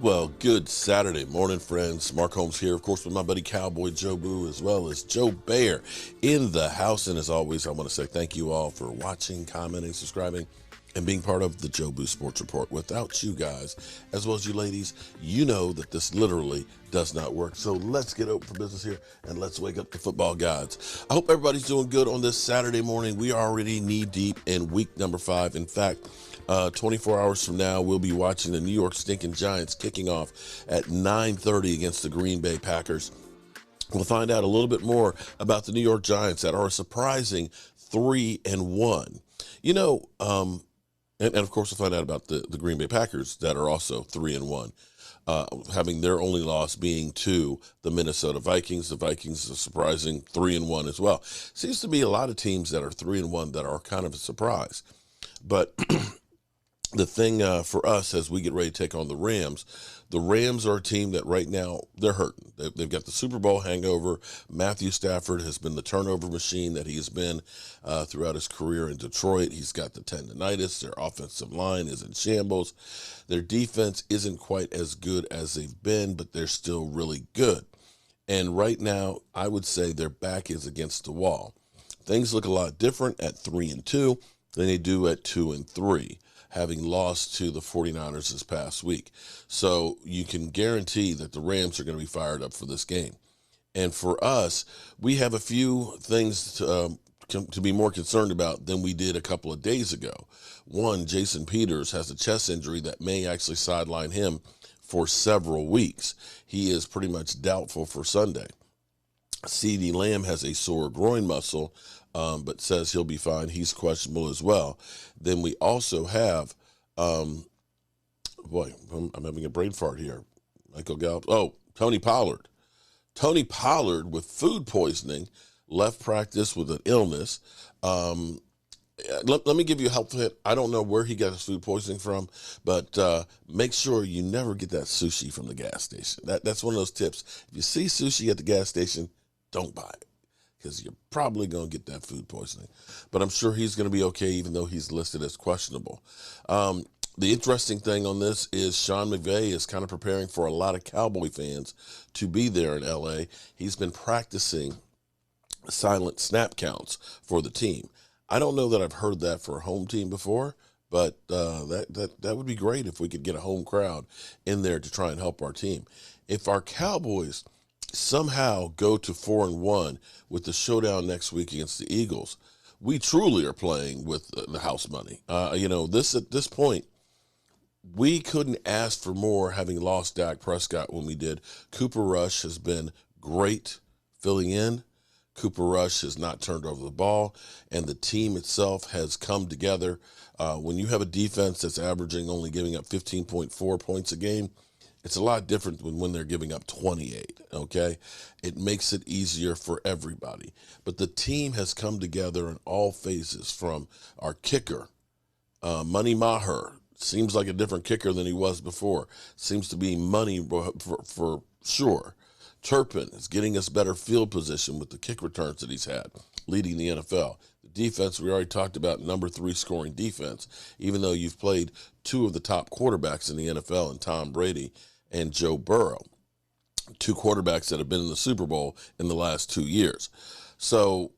Well, good Saturday morning, friends. Mark Holmes here, of course, with my buddy Cowboy Joe Boo, as well as Joe Bear in the house. And as always, I want to say thank you all for watching, commenting, subscribing, and being part of the Joe Boo Sports Report. Without you guys, as well as you ladies, you know that this literally does not work. So let's get open for business here and let's wake up the football gods. I hope everybody's doing good on this Saturday morning. We are already knee deep in week number 5. In fact, 24 hours from now, we'll be watching the New York Stinking Giants kicking off at 9:30 against the Green Bay Packers. We'll find out a little bit more about the New York Giants that are a surprising 3-1. You know, and of course, we'll find out about the Green Bay Packers that are also 3-1, having their only loss being to the Minnesota Vikings. The Vikings are surprising 3-1 as well. Seems to be a lot of teams that are 3-1 that are kind of a surprise. But the thing for us as we get ready to take on the Rams are a team that right now they're hurting. They've got the Super Bowl hangover. Matthew Stafford has been the turnover machine that he has been throughout his career in Detroit. He's got the tendonitis. Their offensive line is in shambles. Their defense isn't quite as good as they've been, but they're still really good. And right now, I would say their back is against the wall. Things look a lot different at 3-2 than they do at 2-3. Having lost to the 49ers this past week. So you can guarantee that the Rams are going to be fired up for this game. And for us, we have a few things to be more concerned about than we did a couple of days ago. One, Jason Peters has a chest injury that may actually sideline him for several weeks. He is pretty much doubtful for Sunday. CeeDee Lamb has a sore groin muscle, but says he'll be fine. He's questionable as well. Then we also have, I'm having a brain fart here. Michael Gallup. Oh, Tony Pollard. Tony Pollard with food poisoning left practice with an illness. Let me give you a helpful hint. I don't know where he got his food poisoning from, but make sure you never get that sushi from the gas station. That's one of those tips. If you see sushi at the gas station, don't buy it, because you're probably going to get that food poisoning. But I'm sure he's going to be okay, even though he's listed as questionable. The interesting thing on this is Sean McVay is kind of preparing for a lot of Cowboy fans to be there in L.A. He's been practicing silent snap counts for the team. I don't know that I've heard that for a home team before, but that would be great if we could get a home crowd in there to try and help our team. If our Cowboys somehow go to 4-1 with the showdown next week against the Eagles, we truly are playing with the house money. At this point, we couldn't ask for more, having lost Dak Prescott when we did. Cooper Rush has been great filling in. Cooper Rush has not turned over the ball, and the team itself has come together. When you have a defense that's averaging only giving up 15.4 points a game, it's a lot different when they're giving up 28, okay? It makes it easier for everybody. But the team has come together in all phases, from our kicker, Money Maher. Seems like a different kicker than he was before. Seems to be money for sure. Turpin is getting us better field position with the kick returns that he's had, leading the NFL. The defense, we already talked about, number 3 scoring defense, even though you've played 2 of the top quarterbacks in the NFL, in Tom Brady and Joe Burrow, 2 quarterbacks that have been in the Super Bowl in the last 2 years. So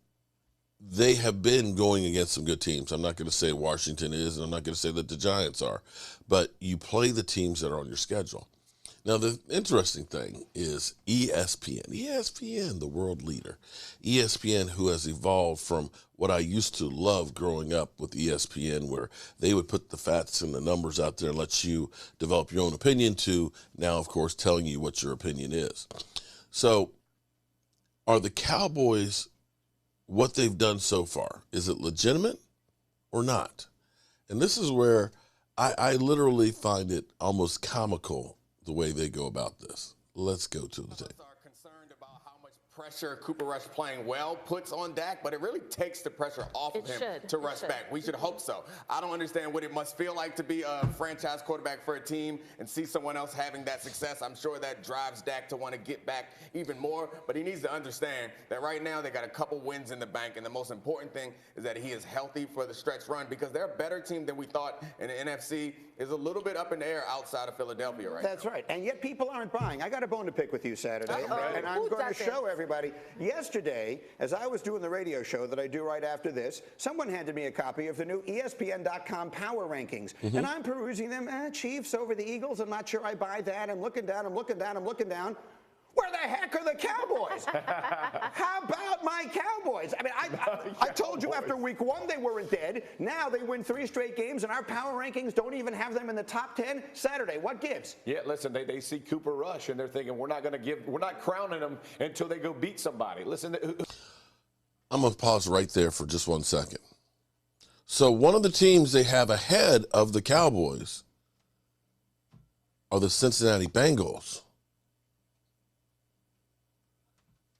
they have been going against some good teams. I'm not going to say Washington is, and I'm not going to say that the Giants are, but you play the teams that are on your schedule. Now, the interesting thing is ESPN, the world leader. ESPN, who has evolved from what I used to love growing up with ESPN, where they would put the facts and the numbers out there and let you develop your own opinion, to now, of course, telling you what your opinion is. So are the Cowboys, what they've done so far, is it legitimate or not? And this is where I literally find it almost comical the way they go about this. Let's go to the tape. Are concerned about how much pressure Cooper Rush playing well puts on Dak, but it really takes the pressure off of him to rush back. We should hope so. I don't understand what it must feel like to be a franchise quarterback for a team and see someone else having that success. I'm sure that drives Dak to want to get back even more, but he needs to understand that right now they got a couple wins in the bank, and the most important thing is that he is healthy for the stretch run, because they're a better team than we thought, and the NFC is a little bit up in the air outside of Philadelphia right now. That's right, and yet people aren't buying. I got a bone to pick with you Saturday, and I'm going to show everybody. Yesterday, as I was doing the radio show that I do right after this, someone handed me a copy of the new ESPN.com power rankings, and I'm perusing them. Chiefs over the Eagles, I'm not sure I buy that. I'm looking down, I'm looking down, I'm looking down. Where the heck are the Cowboys? How about my Cowboys? I mean, I told you after week 1 they weren't dead. Now they win 3 straight games, and our power rankings don't even have them in the top 10. Saturday, what gives? Yeah, listen, they see Cooper Rush, and they're thinking we're not crowning them until they go beat somebody. Listen, I'm going to pause right there for just 1 second. So one of the teams they have ahead of the Cowboys are the Cincinnati Bengals.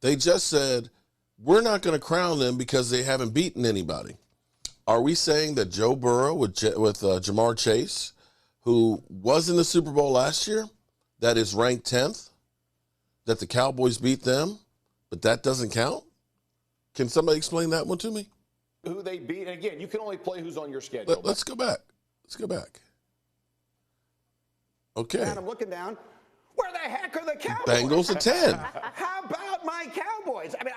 They just said, we're not going to crown them because they haven't beaten anybody. Are we saying that Joe Burrow with Jamar Chase, who was in the Super Bowl last year, that is ranked 10th, that the Cowboys beat them, but that doesn't count? Can somebody explain that one to me? Who they beat, and again, you can only play who's on your schedule. Let's go back. Let's go back. Okay. And I'm looking down. Where the heck are the Cowboys? Bengals at 10. How about my Cowboys? I mean,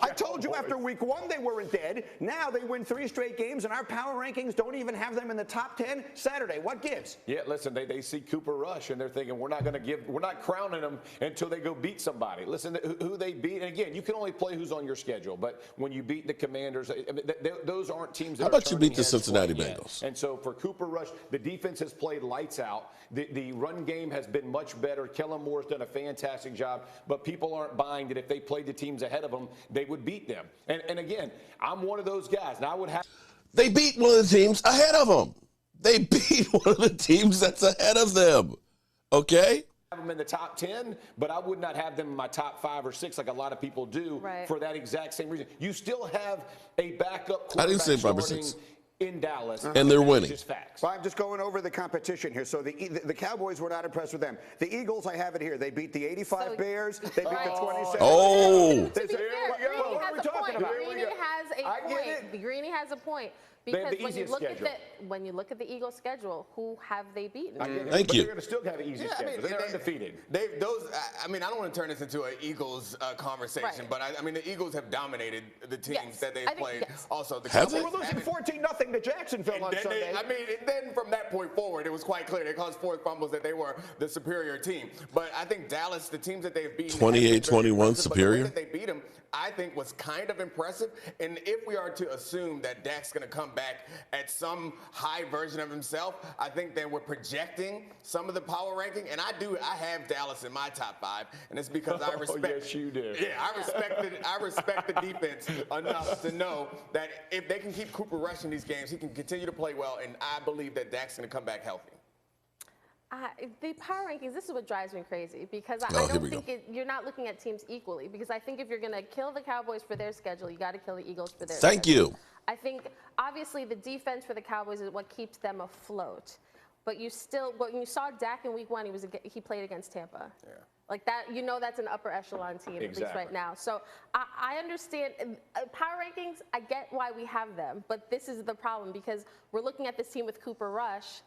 I told you after week 1 they weren't dead. Now they win 3 straight games, and our power rankings don't even have them in the top 10. Saturday, what gives? Yeah, listen, they see Cooper Rush, and they're thinking we're not crowning them until they go beat somebody. Listen, who they beat, and again, you can only play who's on your schedule. But when you beat the Commanders, I mean, those aren't teams that How about you beat the Cincinnati Bengals? And so for Cooper Rush, the defense has played lights out. The run game has been much better. Kellen Moore's done a fantastic job, but people aren't buying that if they played the teams ahead of them, they would beat them. And again, I'm one of those guys, and I would have. They beat one of the teams ahead of them. They beat one of the teams that's ahead of them. Okay? Have them in the top 10, but I would not have them in my top 5 or 6 like a lot of people do for that exact same reason. You still have a backup quarterback. I didn't say 5 or 6. In Dallas, and they're winning. Just facts. Well, I'm just going over the competition here. So the Cowboys were not impressed with them. The Eagles, I have it here. They beat the 85 Bears. They beat the 27. Oh. To be fair, Greeny has a point. Greeny has a point. Greeny has a point. Because when you look at the Eagles' schedule, who have they beaten? Thank you. They're going to still have an easy schedule. They're undefeated. I mean, I don't want to turn this into an Eagles conversation, but I mean, the Eagles have dominated the teams that they've played. Also, the Cowboys were losing 14-0 to Jacksonville on Sunday. And then from that point forward, it was quite clear. They caused 4 fumbles that they were the superior team. But I think Dallas, the teams that they've beaten, 28-21 superior. The way that they beat them, I think, was kind of impressive. And if we are to assume that Dak's going to come back at some high version of himself, I think that we're projecting some of the power ranking. And I have Dallas in my top 5, and it's because I respect. Yes, you do. Yeah, I respect the defense enough to know that if they can keep Cooper Rush in these games, he can continue to play well, and I believe that Dak's going to come back healthy. The power rankings, this is what drives me crazy, because I don't think you're not looking at teams equally, because I think if you're going to kill the Cowboys for their schedule, you got to kill the Eagles for their schedule. Thank you. I think, obviously, the defense for the Cowboys is what keeps them afloat. But when you saw Dak in week 1, he played against Tampa. Yeah. Like that, that's an upper echelon team, at least right now. So I understand power rankings, I get why we have them, but this is the problem, because we're looking at this team with Cooper Rush.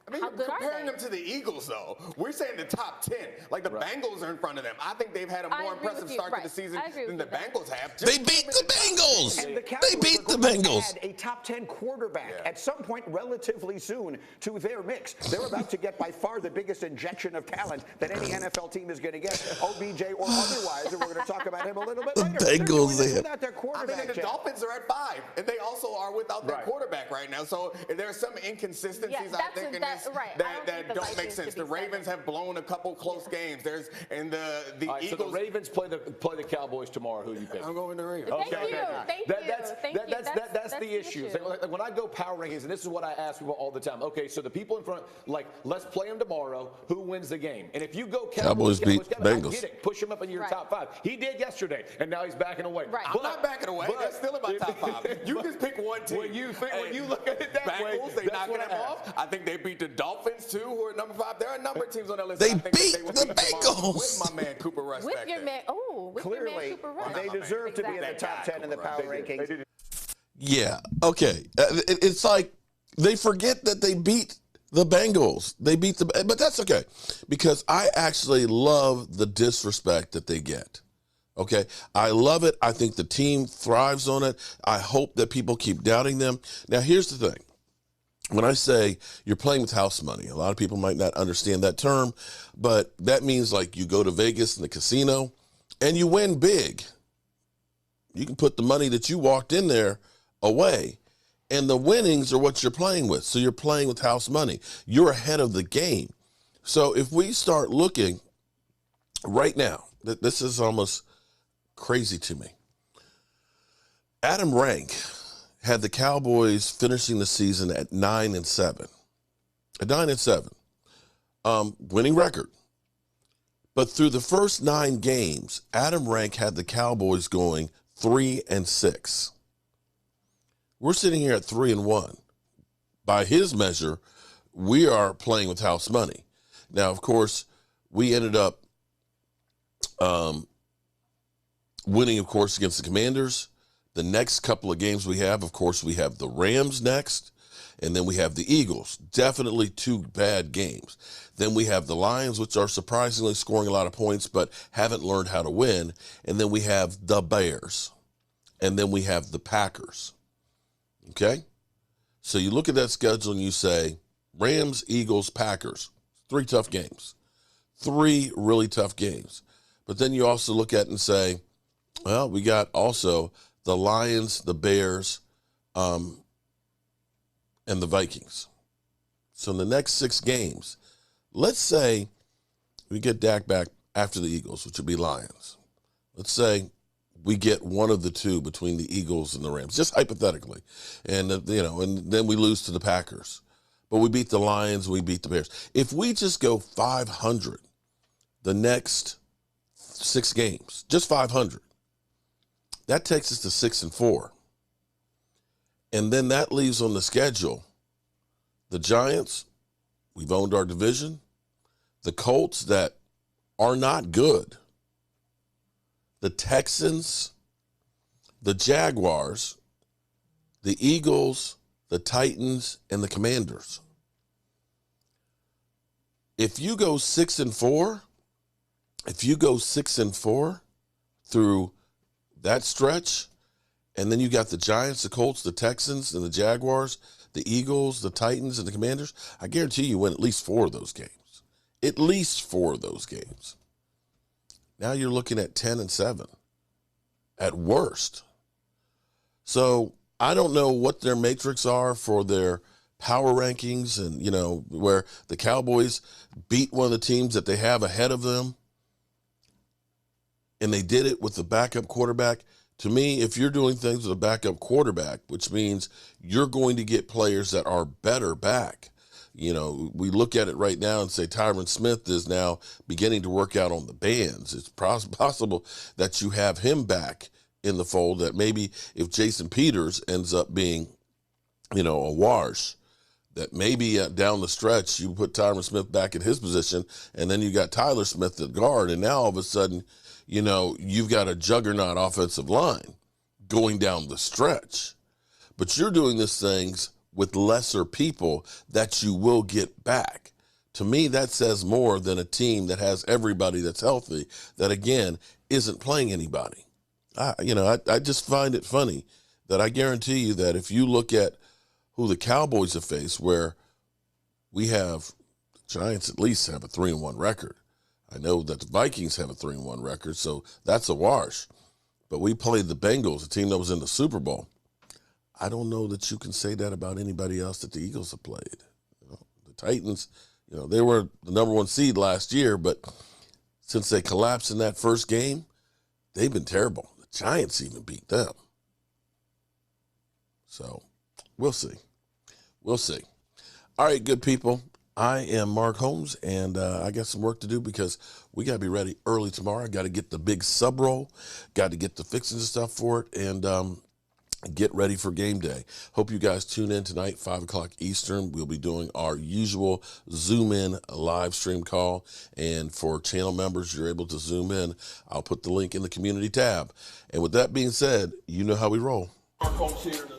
I mean, comparing them to the Eagles, though, we're saying the top 10. Like, the Bengals are in front of them. I think they've had a more impressive start to the season than the Bengals have. They beat the Bengals. They beat the Bengals. Add a top 10 quarterback at some point relatively soon to their mix. They're about to get by far the biggest injection of talent that any NFL team is going to get, OBJ or otherwise, and we're going to talk about him a little bit later. Bengals, without their quarterback. I mean, the Dolphins are at 5, and they also are without their quarterback right now. So there's some inconsistencies, I think, in this that don't make sense. The Ravens have blown a couple close games. The Eagles. So the Ravens play the Cowboys tomorrow. Who do you pick? I'm going to the Ravens. Thank you. That's the issue. Like, when I go power rankings, and this is what I ask people all the time. Okay, so the people in front, like, let's play them tomorrow. Who wins the game? And if you go Cowboys beat Bengals. I get it. Push him up into your top 5. He did yesterday, and now he's backing away. Right. I'm not backing away. They're still in my top 5. You just pick one team. When you look at it that Bengals, way, they knocking them off. I think they beat the Dolphins too, who are number 5. There are a number of teams on that list. They beat the Bengals with my man Cooper Rush. With your man, clearly, Cooper Rush. they deserve to be in the top 10 in the power rankings. Yeah, okay. It's like they forget that they beat the Bengals. But that's okay, because I actually love the disrespect that they get. Okay, I love it. I think the team thrives on it. I hope that people keep doubting them. Now, here's the thing. When I say you're playing with house money, a lot of people might not understand that term, but that means like you go to Vegas in the casino and you win big. You can put the money that you walked in there away, and the winnings are what you're playing with. So you're playing with house money. You're ahead of the game. So if we start looking right now, this is almost crazy to me. Adam Rank had the Cowboys finishing the season at 9-7. At 9-7. Winning record. But through the first 9 games, Adam Rank had the Cowboys going 3-6. We're sitting here at 3-1. By his measure, we are playing with house money. Now, of course, we ended up winning, of course, against the Commanders. The next couple of games we have, of course, we have the Rams next, and then we have the Eagles. Definitely 2 bad games. Then we have the Lions, which are surprisingly scoring a lot of points but haven't learned how to win. And then we have the Bears. And then we have the Packers. Okay? So you look at that schedule and you say, Rams, Eagles, Packers. 3 tough games. 3 really tough games. But then you also look at it and say, well, we got also the Lions, the Bears, and the Vikings. So in the next 6 games, let's say we get Dak back after the Eagles, which would be Lions. Let's say we get one of the 2 between the Eagles and the Rams, just hypothetically. And, and then we lose to the Packers. But we beat the Lions, we beat the Bears. If we just go 500 the next 6 games, just 500, that takes us to 6-4. And then that leaves on the schedule the Giants, we've owned our division, the Colts that are not good, the Texans, the Jaguars, the Eagles, the Titans, and the Commanders. If you go 6-4, through that stretch, and then you got the Giants, the Colts, the Texans, and the Jaguars, the Eagles, the Titans, and the Commanders, I guarantee you win at least 4 of those games. At least 4 of those games. Now you're looking at 10-7 at worst. So I don't know what their matrix are for their power rankings and, where the Cowboys beat one of the teams that they have ahead of them. And they did it with the backup quarterback. To me, if you're doing things with a backup quarterback, which means you're going to get players that are better back. We look at it right now and say Tyron Smith is now beginning to work out on the bands. It's possible that you have him back in the fold, that maybe if Jason Peters ends up being, a wash, that maybe down the stretch you put Tyron Smith back in his position, and then you got Tyler Smith at guard, and now all of a sudden, you've got a juggernaut offensive line going down the stretch. But you're doing these things with lesser people that you will get back. To me, that says more than a team that has everybody that's healthy, that, again, isn't playing anybody. I just find it funny that I guarantee you that if you look at who the Cowboys have faced, where we have the Giants at least have a 3-1 record. I know that the Vikings have a 3-1 record, so that's a wash. But we played the Bengals, a team that was in the Super Bowl. I don't know that you can say that about anybody else that the Eagles have played. The Titans, they were the #1 seed last year, but since they collapsed in that first game, they've been terrible. The Giants even beat them. So we'll see. We'll see. All right, good people. I am Mark Holmes, and I got some work to do because we got to be ready early tomorrow. I got to get the big sub roll, got to get the fixing stuff for it, and get ready for game day. Hope you guys tune in tonight, 5 o'clock Eastern. We'll be doing our usual Zoom in live stream call, and for channel members, you're able to Zoom in. I'll put the link in the community tab. And with that being said, you know how we roll. Mark Holmes here.